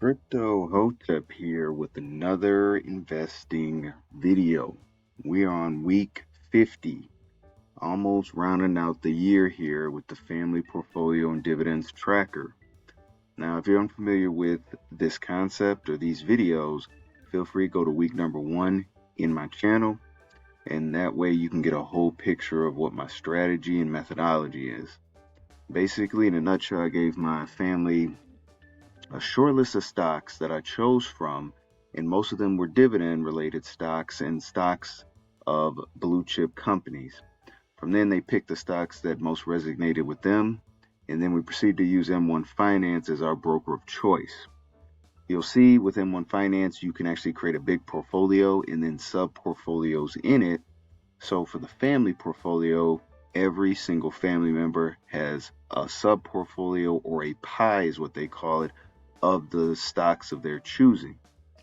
Crypto Hotep here with another investing video. We are on week 50, almost rounding out the year here with the family portfolio and dividends tracker. Now, if you're unfamiliar with this concept or these videos, feel free to go to week number 1 in my channel, and that way you can get a whole picture of what my strategy and methodology is. Basically, in a nutshell, I gave my family a short list of stocks that I chose from, and most of them were dividend related stocks and stocks of blue chip companies. From then they picked the stocks that most resonated with them, and then we proceeded to use M1 Finance as our broker of choice. You'll see with M1 Finance you can actually create a big portfolio and then sub portfolios in it. So for the family portfolio, every single family member has a sub portfolio, or a pie is what they call it, of the stocks of their choosing.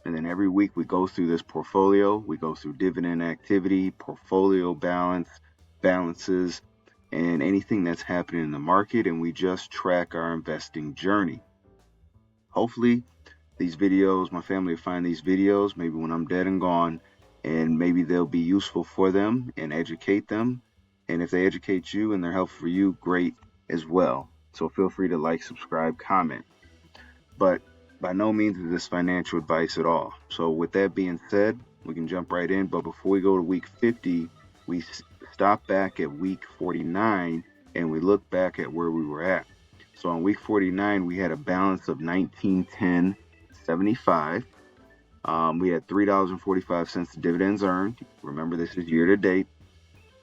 And then every week we go through this portfolio, we go through dividend activity, portfolio balances, and anything that's happening in the market, and we just track our investing journey. Hopefully these videos, my family will find these videos maybe when I'm dead and gone, and maybe they'll be useful for them and educate them. And if they educate you and they're helpful for you, great as well. So feel free to like, subscribe, comment. But by no means is this financial advice at all. So with that being said, we can jump right in. But before we go to week 50, we stop back at week 49 and we look back at where we were at. So on week 49, we had a balance of $19.1075. We had $3.45 dividends earned. Remember, this is year to date.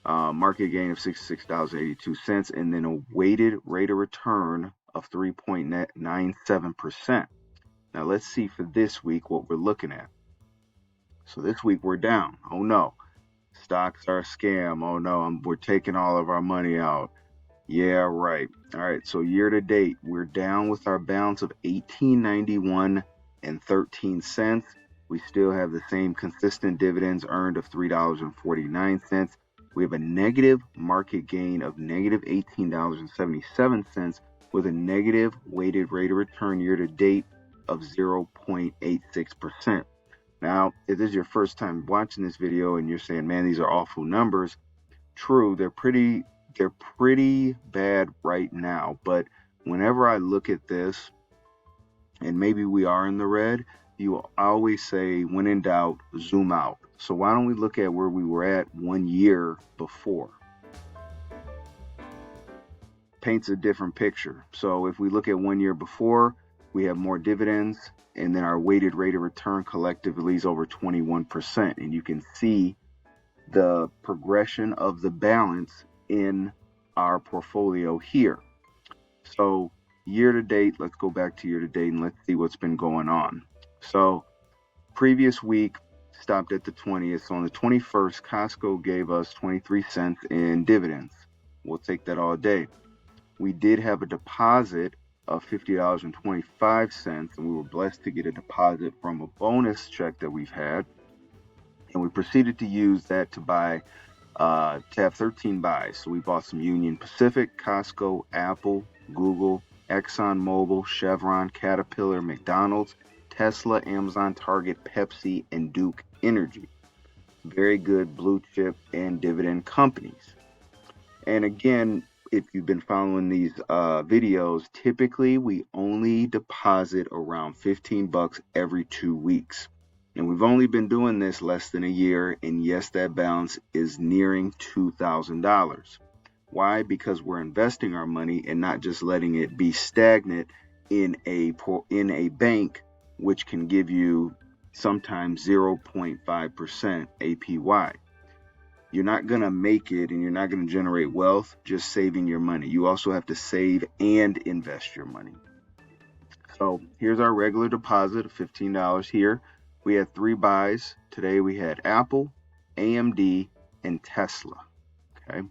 Market gain of $66.82, and then a weighted rate of return of 3.97%. Now let's see for this week what we're looking at. So this week we're down. Oh no, stocks are a scam. Oh no, we're taking all of our money out. Yeah, right. All right, so year to date we're down with our balance of $18.91 and 13 cents. We still have the same consistent dividends earned of $3.49. We have a negative market gain of negative $18.77, with a negative weighted rate of return year to date of 0.86%. Now, if this is your first time watching this video and you're saying, man, these are awful numbers, true, they're pretty bad right now. But whenever I look at this, and maybe we are in the red, you always say, when in doubt, zoom out. So why don't we look at where we were at 1 year before? Paints a different picture. So if we look at 1 year before, we have more dividends, and then our weighted rate of return collectively is over 21%. And you can see the progression of the balance in our portfolio here. So year to date, let's go back to year to date and let's see what's been going on. So previous week stopped at the 20th. So on the 21st, Costco gave us 23 cents in dividends. We'll take that all day. We did have a deposit of $50.25, and we were blessed to get a deposit from a bonus check that we've had. And we proceeded to use that to buy, to have 13 buys. So we bought some Union Pacific, Costco, Apple, Google, ExxonMobil, Chevron, Caterpillar, McDonald's, Tesla, Amazon, Target, Pepsi, and Duke Energy. Very good blue chip and dividend companies. And again, if you've been following these videos, typically we only deposit around $15 every 2 weeks. And we've only been doing this less than a year, and yes, that balance is nearing $2,000. Why? Because we're investing our money and not just letting it be stagnant in a bank, which can give you sometimes 0.5% APY. You're not going to make it, and you're not going to generate wealth just saving your money. You also have to save and invest your money. So here's our regular deposit of $15 here. We had 3 buys. Today we had Apple, AMD, and Tesla. Okay.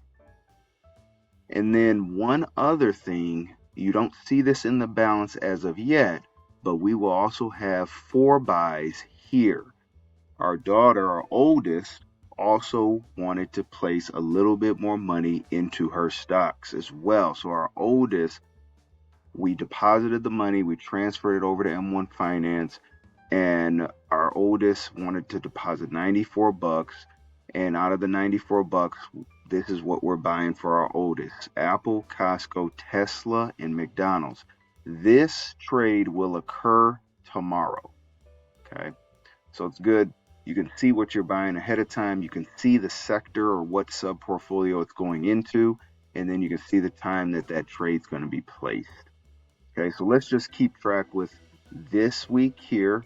And then one other thing, you don't see this in the balance as of yet, but we will also have 4 buys here. Our daughter, our oldest, also wanted to place a little bit more money into her stocks as well. So our oldest we deposited the money, we transferred it over to M1 Finance, and our oldest wanted to deposit 94 bucks. And out of the 94 bucks, this is what we're buying for our oldest: Apple, Costco, Tesla, and McDonald's. This trade will occur tomorrow. Okay. So it's good. You can see what you're buying ahead of time. You can see the sector or what sub portfolio it's going into. And then you can see the time that that trade's going to be placed. Okay, so let's just keep track with this week here.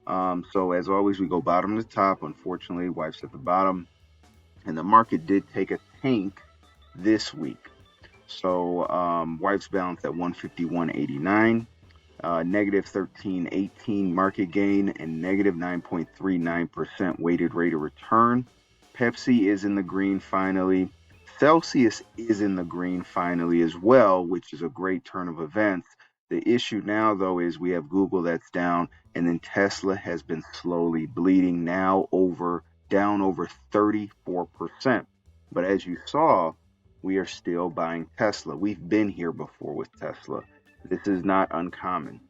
So as always, we go bottom to top. Unfortunately, wife's at the bottom. And the market did take a tank this week. So wife's balance at 151.89. Negative 13.18 market gain, and negative 9.39% weighted rate of return. Pepsi is in the green finally. Celsius is in the green finally as well, which is a great turn of events. The issue now, though, is we have Google that's down, and then Tesla has been slowly bleeding, now down over 34%. But as you saw, we are still buying Tesla. We've been here before with Tesla. This is not uncommon.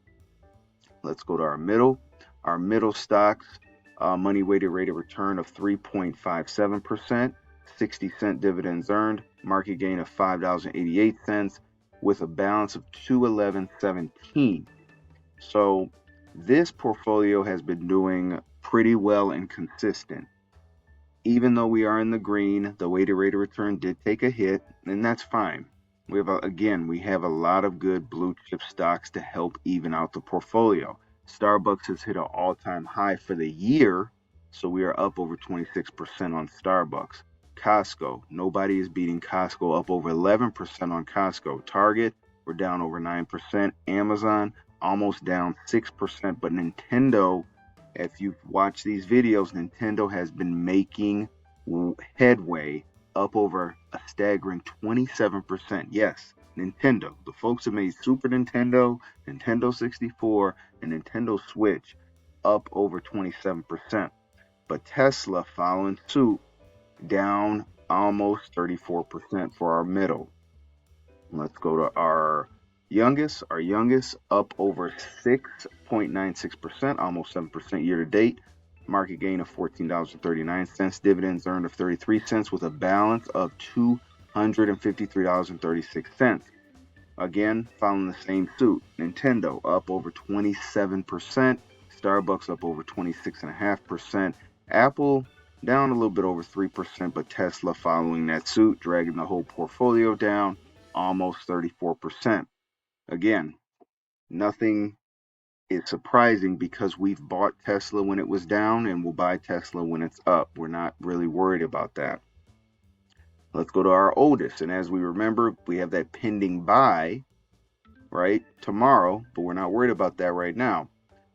Let's go to our middle. Our middle stocks, money weighted rate of return of 3.57%, 60-cent dividends earned, market gain of $5.88 with a balance of 211.17. So this portfolio has been doing pretty well and consistent. Even though we are in the green, the weighted rate of return did take a hit, and that's fine. We have a lot of good blue chip stocks to help even out the portfolio. Starbucks has hit an all-time high for the year, so we are up over 26% on Starbucks. Costco, nobody is beating Costco, up over 11% on Costco. Target, we're down over 9%. Amazon, almost down 6%. But Nintendo, if you've watched these videos, Nintendo has been making headway, up over a staggering 27%. Yes, Nintendo. The folks that made Super Nintendo, Nintendo 64, and Nintendo Switch, up over 27%. But Tesla following suit, down almost 34% for our middle. Let's go to our youngest. Our youngest, up over 6.96%, almost 7% year to date. Market gain of $14.39, dividends earned of 33 cents with a balance of $253.36. Again, following the same suit. Nintendo up over 27%, Starbucks up over 26.5%, Apple down a little bit over 3%, but Tesla following that suit, dragging the whole portfolio down almost 34%. Again, nothing is surprising because we've bought Tesla when it was down and we'll buy Tesla when it's up. We're not really worried about that. Let's go to our oldest. And as we remember, we have that pending buy, right, tomorrow, but we're not worried about that right now.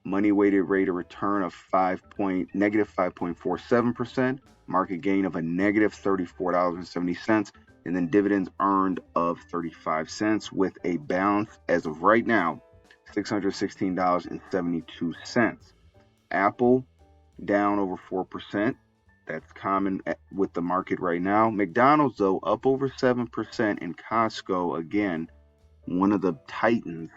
Money weighted rate of return of negative 5.47%, market gain of a negative $34.70, and then dividends earned of 35 cents with a balance as of right now, $616.72. Apple down over 4%. That's common with the market right now. McDonald's, though, up over 7%, and Costco, again, one of the titans,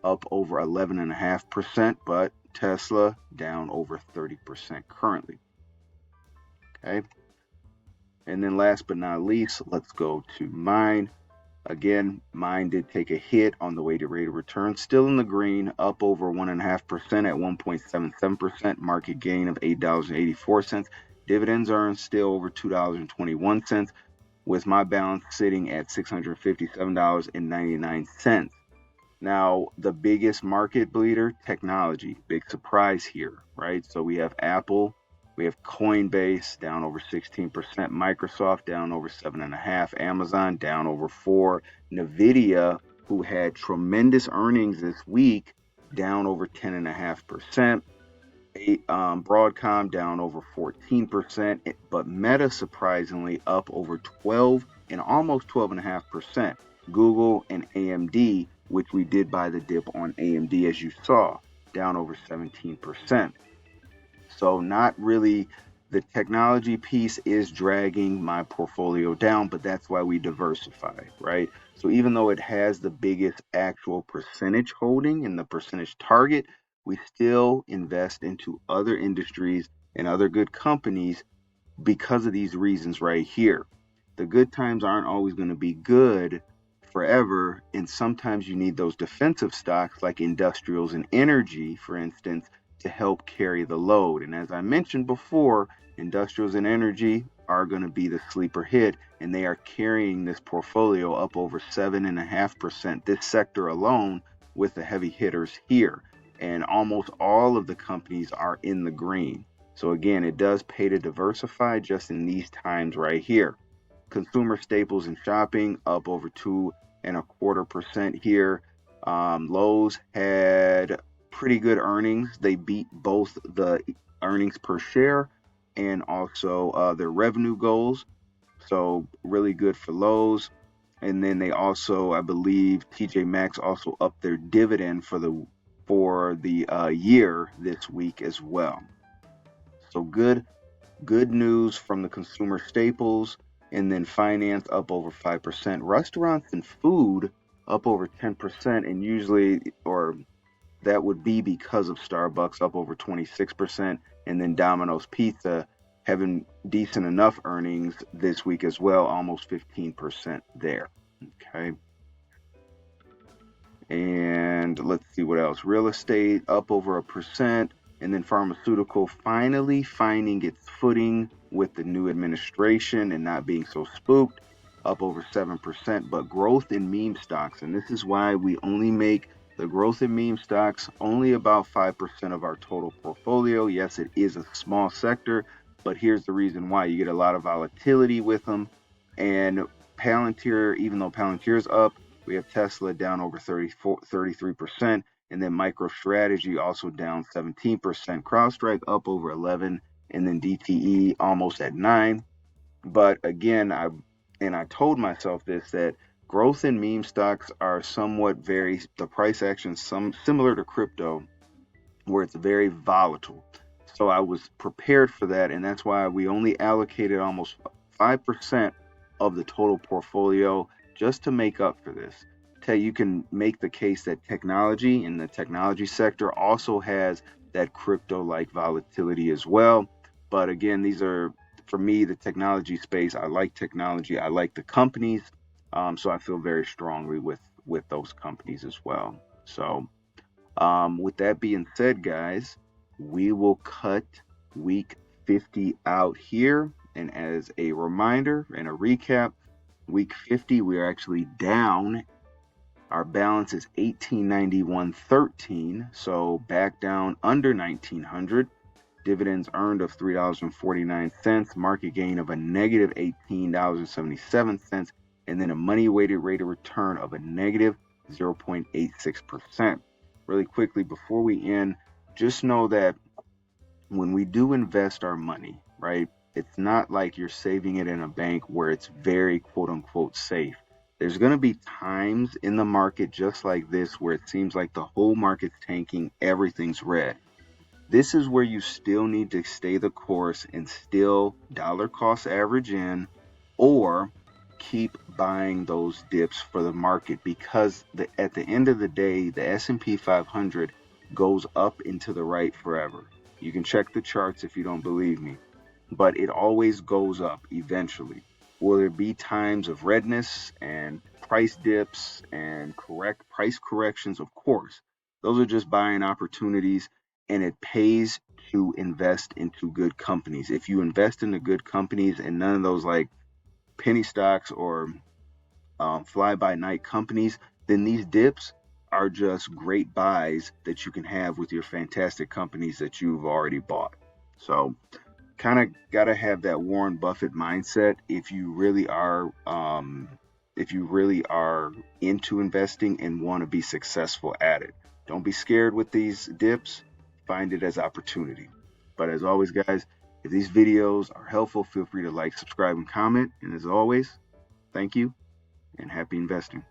up over 11.5%, but Tesla down over 30% currently. Okay. And then last but not least, let's go to mine. Again, mine did take a hit on the weighted rate of return, still in the green, up over 1.5% at 1.77%, market gain of $8.84. Dividends earned still over $2.21, with my balance sitting at $657.99. Now, the biggest market bleeder, technology, big surprise here, right? So we have Apple, we have Coinbase down over 16%, Microsoft down over 7.5%, Amazon down over 4%, Nvidia, who had tremendous earnings this week, down over 10.5%. Broadcom down over 14%, but Meta surprisingly up over 12 and almost 12.5%. Google and AMD, which we did buy the dip on AMD as you saw, down over 17%. So not really, the technology piece is dragging my portfolio down, but that's why we diversify, right? So even though it has the biggest actual percentage holding and the percentage target, we still invest into other industries and other good companies because of these reasons right here. The good times aren't always going to be good forever, and sometimes you need those defensive stocks like industrials and energy, for instance, to help carry the load. And as I mentioned before, industrials and energy are going to be the sleeper hit, and they are carrying this portfolio up over 7.5%, this sector alone, with the heavy hitters here. And almost all of the companies are in the green. So again, it does pay to diversify just in these times right here. Consumer staples and shopping up over 2.25% here. Lowe's had pretty good earnings. They beat both the earnings per share and also their revenue goals. So really good for Lowe's. And then they also, I believe, TJ Maxx also upped their dividend for the year this week as well. So good news from the consumer staples, and then finance up over 5%. Restaurants and food up over 10%, and usually, or that would be because of Starbucks up over 26%, and then Domino's Pizza having decent enough earnings this week as well, almost 15% there. Okay. And let's see what else. Real estate up over 1%, and then pharmaceutical finally finding its footing with the new administration and not being so spooked, up over 7%. But growth in meme stocks, and this is why we only make the growth in meme stocks only about 5% of our total portfolio. Yes, it is a small sector, but here's the reason why. You get a lot of volatility with them. And Palantir, even though Palantir's up, we have Tesla down over 33%, and then MicroStrategy also down 17%. CrowdStrike up over 11, and then DTE almost at 9. But again, I told myself this, that growth in meme stocks are somewhat the price action similar to crypto, where it's very volatile. So I was prepared for that, and that's why we only allocated almost 5% of the total portfolio just to make up for this. You can make the case that technology in the technology sector also has that crypto-like volatility as well. But again, these are, for me, the technology space. I like technology. I like the companies. So I feel very strongly with those companies as well. So with that being said, guys, we will cut week 50 out here. And as a reminder and a recap, week 50, we are actually down. Our balance is 1891.13, so back down under 1900. Dividends earned of $3.49, market gain of a negative $18.77, and then a money weighted rate of return of a negative 0.86%. Really quickly before we end, just know that when we do invest our money, right, it's not like you're saving it in a bank where it's very quote unquote safe. There's going to be times in the market just like this where it seems like the whole market's tanking, everything's red. This is where you still need to stay the course and still dollar cost average in, or keep buying those dips for the market, because at the end of the day, the S&P 500 goes up into the right forever. You can check the charts if you don't believe me, but it always goes up eventually. Will there be times of redness and price dips and price corrections? Of course. Those are just buying opportunities, and it pays to invest into good companies. If you invest into good companies and none of those like penny stocks or fly-by-night companies, then these dips are just great buys that you can have with your fantastic companies that you've already bought. So kind of got to have that Warren Buffett mindset if you really are into investing and want to be successful at it. Don't be scared with these dips. Find it as opportunity. But as always, guys, if these videos are helpful, feel free to like, subscribe, and comment. And as always, thank you and happy investing.